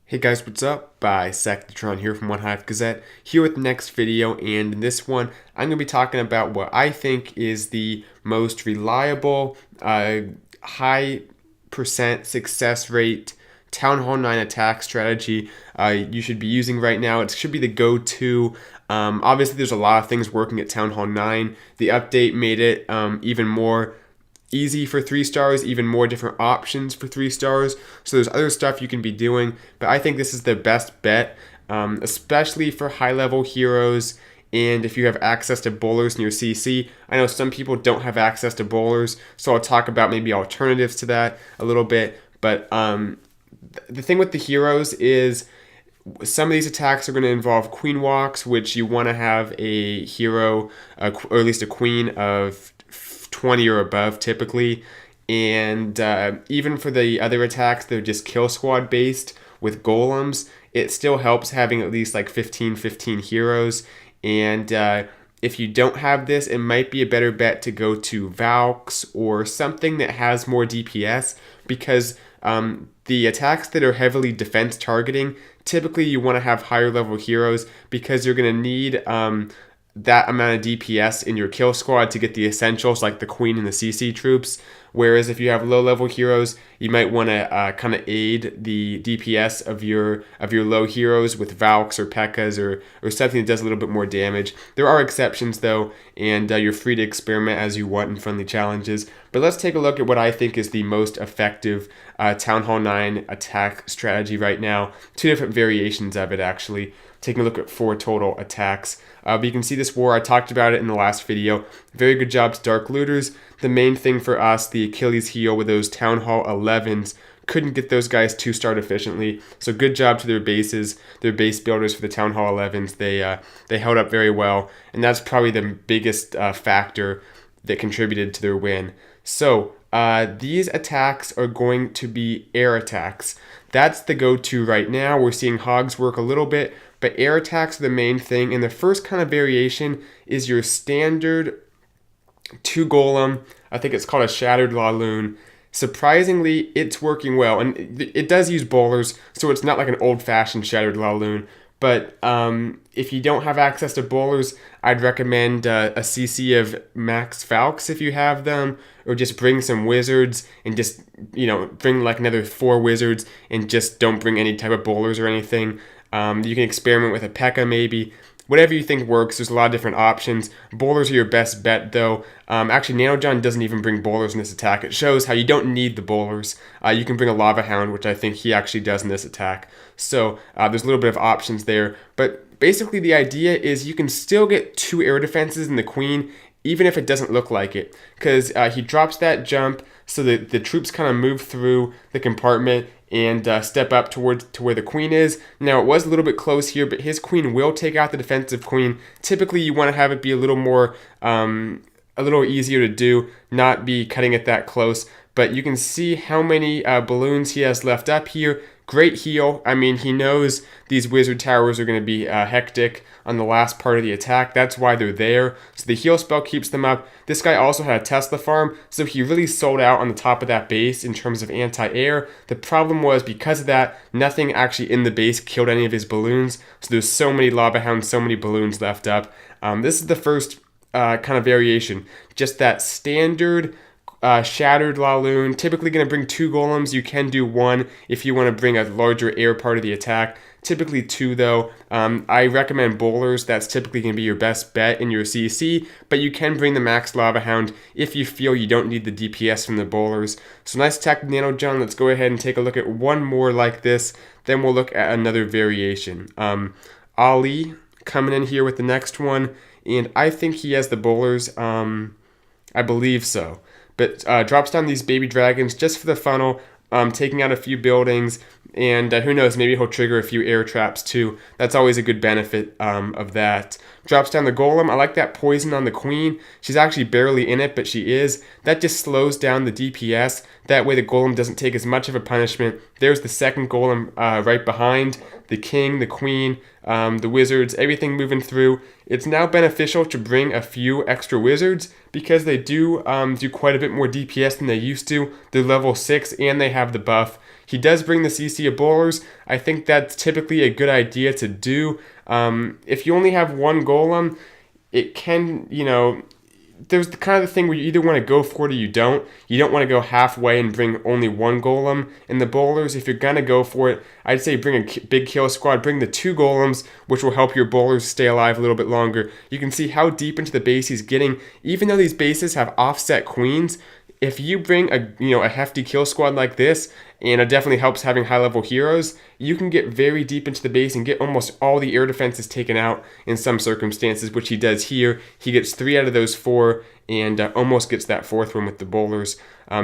Hey guys, what's up? Ltron here from One Hive Gazette, here with the next video, and in this one, I'm going to be talking about what I think is the most reliable, high percent success rate Town Hall 9 attack strategy you should be using right now. It should be the go-to. Obviously, there's a lot of things working at Town Hall 9. The update made it even more easy for 3 stars, even more different options for 3 stars. So there's other stuff you can be doing, but I think this is the best bet, especially for high level heroes. And if you have access to bowlers in your CC, I know some people don't have access to bowlers, so I'll talk about maybe alternatives to that a little bit. But the thing with the heroes is some of these attacks are going to involve queen walks, which you want to have a hero, or at least a queen of 20 or above typically. And even for the other attacks, they're just kill squad based with golems. It still helps having at least like 15 heroes. And if you don't have this, it might be a better bet to go to Valks or something that has more DPS, because the attacks that are heavily defense targeting, typically you want to have higher level heroes, because you're going to need that amount of DPS in your kill squad to get the essentials like the queen and the CC troops. Whereas if you have low level heroes, you might want to kind of aid the DPS of your low heroes with Valks or P.E.K.K.A.s or something that does a little bit more damage. There are exceptions though, and you're free to experiment as you want in friendly challenges. But let's take a look at what I think is the most effective Town Hall 9 attack strategy right now. 2 different variations of it actually. Taking a look at 4 total attacks. But you can see this war, I talked about it in the last video. Very good job to Dark Looters. The main thing for us, the Achilles heel with those Town Hall 11s, couldn't get those guys 2-starred efficiently. So good job to their bases, their base builders for the Town Hall 11s. They held up very well, and that's probably the biggest factor that contributed to their win. So these attacks are going to be air attacks. That's the go-to right now. We're seeing hogs work a little bit, but air attacks are the main thing. And the first kind of variation is your standard 2 golem. I think it's called a Shattered LaLoon. Surprisingly, it's working well. And it does use bowlers, so it's not like an old-fashioned Shattered LaLoon. But if you don't have access to bowlers, I'd recommend a CC of Max Valks if you have them, or just bring some wizards and just, bring like another 4 wizards and just don't bring any type of bowlers or anything. You can experiment with a P.E.K.K.A. maybe. Whatever you think works, there's a lot of different options. Bowlers are your best bet though. Actually, Nanojohn doesn't even bring bowlers in this attack. It shows how you don't need the bowlers. You can bring a Lava Hound, which I think he actually does in this attack. So there's a little bit of options there. But basically the idea is you can still get 2 air defenses in the queen, even if it doesn't look like it. Because he drops that jump so that the troops kind of move through the compartment and step up to where the queen is. Now, it was a little bit close here, but his queen will take out the defensive queen. Typically, you want to have it be a little more, a little easier to do, not be cutting it that close. But you can see how many balloons he has left up here. Great heal. I mean, he knows these wizard towers are going to be hectic on the last part of the attack. That's why they're there. So the heal spell keeps them up. This guy also had a Tesla farm, so he really sold out on the top of that base in terms of anti-air. The problem was, because of that, nothing actually in the base killed any of his balloons. So there's so many Lava Hounds, so many balloons left up. This is the first kind of variation. Just that standard Shattered LaLoon, typically going to bring 2 golems. You can do 1 if you want to bring a larger air part of the attack. Typically 2 though. I recommend bowlers. That's typically going to be your best bet in your CC, but you can bring the Max Lava Hound if you feel you don't need the DPS from the bowlers. So nice attack with Nanojohn. Let's go ahead and take a look at one more like this. Then we'll look at another variation. Ali coming in here with the next one, and I think he has the bowlers. I believe so. But drops down these baby dragons just for the funnel, taking out a few buildings, and who knows, maybe he'll trigger a few air traps too. That's always a good benefit of that. drops down the golem. I like that poison on the queen. She's actually barely in it, but she is. That just slows down the DPS. That way the golem doesn't take as much of a punishment. There's the second golem right behind. The king, the queen, the wizards, everything moving through. It's now beneficial to bring a few extra wizards because they do quite a bit more DPS than they used to. They're level 6 and they have the buff. He does bring the CC of bowlers. I think that's typically a good idea to do. If you only have one golem, it can, there's the kind of thing where you either want to go for it or you don't. You don't want to go halfway and bring only one golem. In the bowlers, if you're going to go for it, I'd say bring a big kill squad. Bring the 2 golems, which will help your bowlers stay alive a little bit longer. You can see how deep into the base he's getting. Even though these bases have offset queens, if you bring a hefty kill squad like this, and it definitely helps having high-level heroes, you can get very deep into the base and get almost all the air defenses taken out in some circumstances, which he does here. He gets 3 out of those 4 and almost gets that 4th one with the bowlers.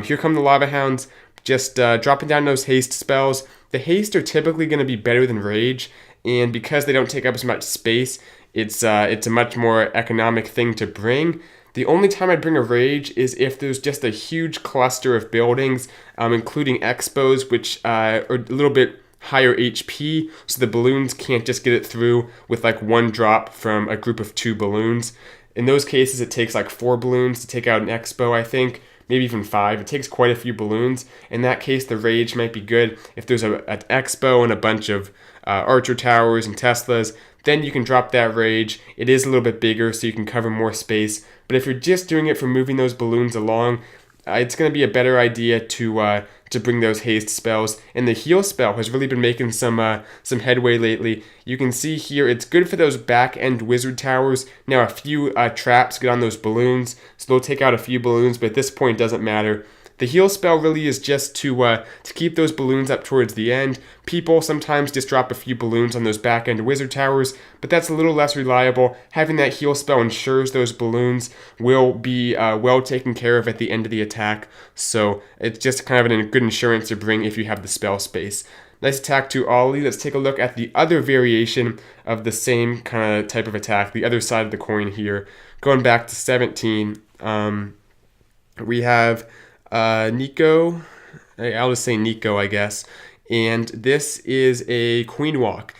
Here come the lava hounds, just dropping down those haste spells. The haste are typically going to be better than rage, and because they don't take up as much space, it's a much more economic thing to bring. The only time I'd bring a rage is if there's just a huge cluster of buildings, including expos, which are a little bit higher HP, so the balloons can't just get it through with like 1 drop from a group of 2 balloons. In those cases, it takes like 4 balloons to take out an expo, I think, maybe even 5. It takes quite a few balloons. In that case, the rage might be good. If there's an expo and a bunch of archer towers and Teslas, then you can drop that rage. It is a little bit bigger, so you can cover more space. But if you're just doing it for moving those balloons along, it's going to be a better idea to bring those haste spells. And the heal spell has really been making some headway lately. You can see here it's good for those back end wizard towers. Now a few traps get on those balloons, so they'll take out a few balloons, but at this point it doesn't matter. The heal spell really is just to keep those balloons up towards the end. People sometimes just drop a few balloons on those back-end wizard towers, but that's a little less reliable. Having that heal spell ensures those balloons will be well taken care of at the end of the attack, so it's just kind of a good insurance to bring if you have the spell space. Nice attack to Ollie. Let's take a look at the other variation of the same kind of type of attack, the other side of the coin here. Going back to 17, we have Nico, I'll just say Nico, I guess, and this is a queen walk,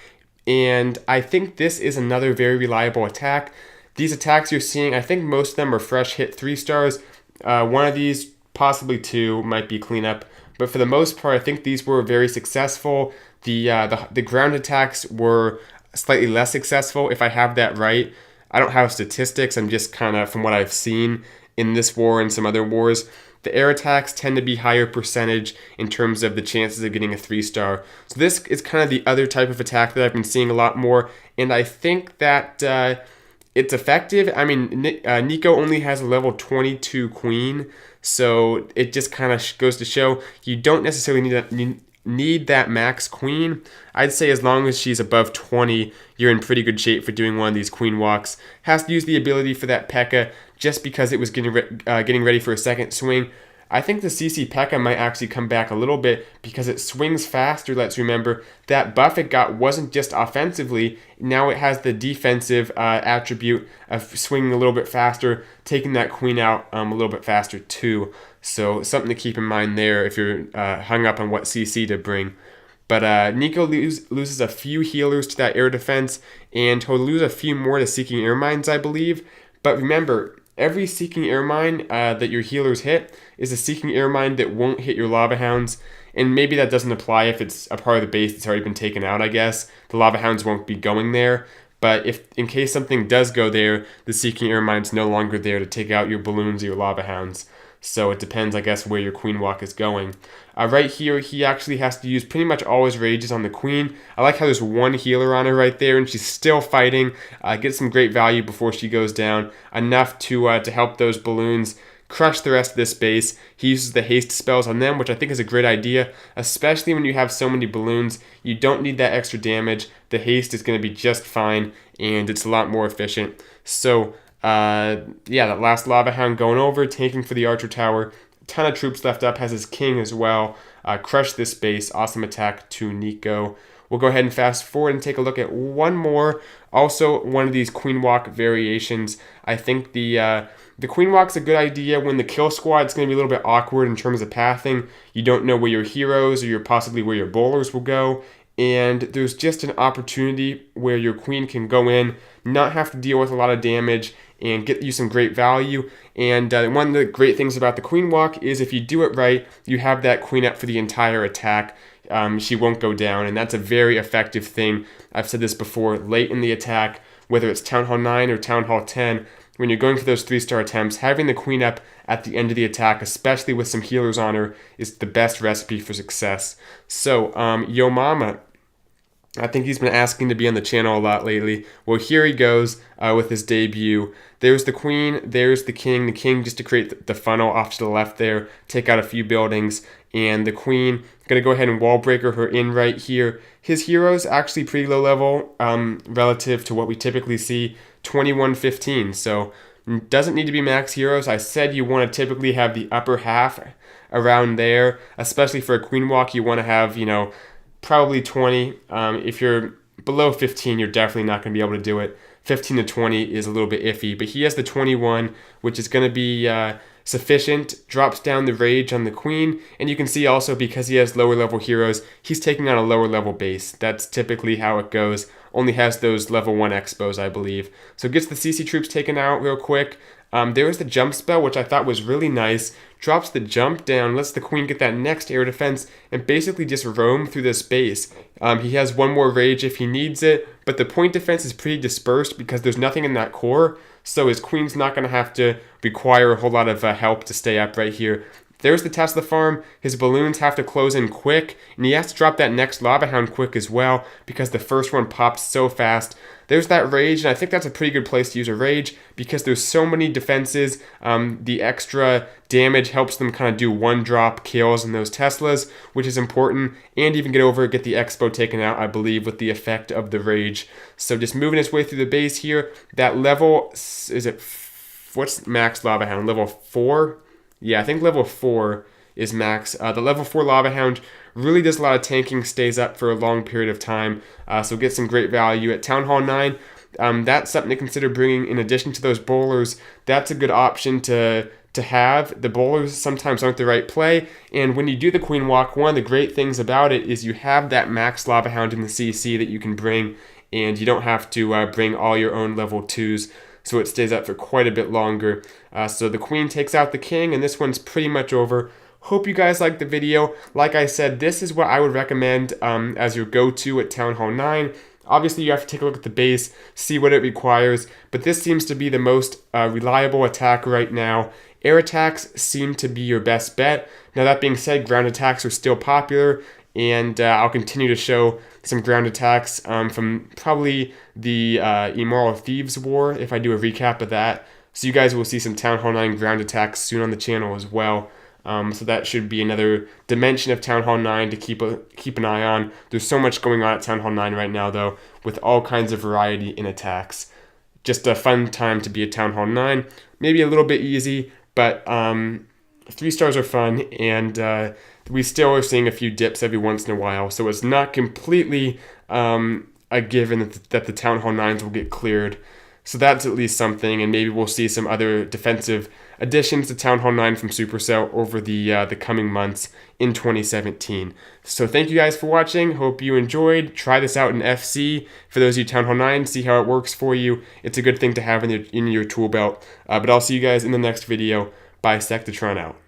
and I think this is another very reliable attack. These attacks you're seeing, I think most of them are fresh hit 3 stars. One of these, possibly 2, might be cleanup, but for the most part, I think these were very successful. The ground attacks were slightly less successful, if I have that right. I don't have statistics, I'm just kind of from what I've seen in this war and some other wars. The air attacks tend to be higher percentage in terms of the chances of getting a 3-star. So this is kind of the other type of attack that I've been seeing a lot more, and I think that it's effective. I mean, Nico only has a level 22 queen, so it just kind of goes to show you don't necessarily need that max queen. I'd say as long as she's above 20, you're in pretty good shape for doing one of these queen walks. Has to use the ability for that P.E.K.K.A. just because it was getting ready for a second swing. I think the CC P.E.K.K.A. might actually come back a little bit because it swings faster. Let's remember that buff it got wasn't just offensively. Now it has the defensive attribute of swinging a little bit faster, taking that queen out a little bit faster too. So something to keep in mind there if you're hung up on what CC to bring. But Nico loses a few healers to that air defense, and he'll lose a few more to Seeking Air Mines, I believe. But remember, every Seeking Air Mine that your healers hit is a Seeking Air Mine that won't hit your Lava Hounds. And maybe that doesn't apply if it's a part of the base that's already been taken out, I guess. The Lava Hounds won't be going there. But if in case something does go there, the Seeking Air Mine's no longer there to take out your balloons or your Lava Hounds. So it depends, I guess, where your queen walk is going. Right here, he actually has to use pretty much all his rages on the queen. I like how there's one healer on her right there, and she's still fighting. Gets some great value before she goes down. Enough to help those balloons crush the rest of this base. He uses the haste spells on them, which I think is a great idea, especially when you have so many balloons. You don't need that extra damage. The haste is going to be just fine, and it's a lot more efficient. So yeah, that last Lava Hound going over, tanking for the Archer Tower. A ton of troops left up, has his king as well. Crush this base, awesome attack to Nico. we'll go ahead and fast forward and take a look at one more. Also, one of these queen walk variations. I think the queen walk's a good idea when the kill squad's going to be a little bit awkward in terms of pathing. You don't know where your heroes or possibly where your bowlers will go. And there's just an opportunity where your queen can go in, not have to deal with a lot of damage, and get you some great value. And one of the great things about the queen walk is if you do it right, you have that queen up for the entire attack. She won't go down, and that's a very effective thing. I've said this before, late in the attack, whether it's Town Hall 9 or Town Hall 10, when you're going for those 3-star attempts, having the queen up at the end of the attack, especially with some healers on her, is the best recipe for success. So, Yo Mama, I think he's been asking to be on the channel a lot lately. Well, here he goes with his debut. There's the queen, there's the king. The king just to create the funnel off to the left there, take out a few buildings. And the queen, going to go ahead and wall breaker her in right here. His hero's actually pretty low level relative to what we typically see, 2115. So doesn't need to be max heroes. I said you want to typically have the upper half around there, especially for a queen walk. You want to have, probably 20. If you're below 15, you're definitely not going to be able to do it. 15 to 20 is a little bit iffy, but he has the 21, which is going to be sufficient. Drops down the rage on the queen, and you can see also because he has lower level heroes, he's taking on a lower level base. That's typically how it goes. Only has those level 1 expos, I believe. So gets the CC troops taken out real quick. There was the jump spell, which I thought was really nice. Drops the jump down, lets the queen get that next air defense, and basically just roam through this base. He has one more rage if he needs it, but the point defense is pretty dispersed because there's nothing in that core, so his queen's not going to have to require a whole lot of help to stay up right here. There's the Tesla farm. His balloons have to close in quick, and he has to drop that next lava hound quick as well because the first one pops so fast. There's that rage, and I think that's a pretty good place to use a rage because there's so many defenses. The extra damage helps them kind of do one-drop kills in those Teslas, which is important, and even get the expo taken out, I believe, with the effect of the rage. So just moving his way through the base here. That level, what's max lava hound? Level 4? Yeah, I think level 4 is max. The level 4 lava hound really does a lot of tanking, stays up for a long period of time, so get some great value. At Town Hall 9, that's something to consider bringing in addition to those bowlers. That's a good option to have. The bowlers sometimes aren't the right play, and when you do the queen walk, one of the great things about it is you have that max lava hound in the CC that you can bring, and you don't have to bring all your own level 2s, so it stays up for quite a bit longer. So the queen takes out the king, and this one's pretty much over. Hope you guys liked the video. Like I said, this is what I would recommend as your go-to at Town Hall 9. Obviously, you have to take a look at the base, see what it requires, but this seems to be the most reliable attack right now. Air attacks seem to be your best bet. Now, that being said, ground attacks are still popular, and I'll continue to show some ground attacks from probably the Immoral Thieves War, if I do a recap of that. So you guys will see some Town Hall 9 ground attacks soon on the channel as well. So that should be another dimension of Town Hall 9 to keep an eye on. There's so much going on at Town Hall 9 right now, though, with all kinds of variety in attacks. Just a fun time to be at Town Hall 9. Maybe a little bit easy, but 3 stars are fun, and we still are seeing a few dips every once in a while. So it's not completely a given that the Town Hall 9s will get cleared. So that's at least something, and maybe we'll see some other defensive additions to Town Hall 9 from Supercell over the coming months in 2017. So thank you guys for watching. Hope you enjoyed. Try this out in FC for those of you Town Hall 9. See how it works for you. It's a good thing to have in your tool belt. But I'll see you guys in the next video. Bisectatron out.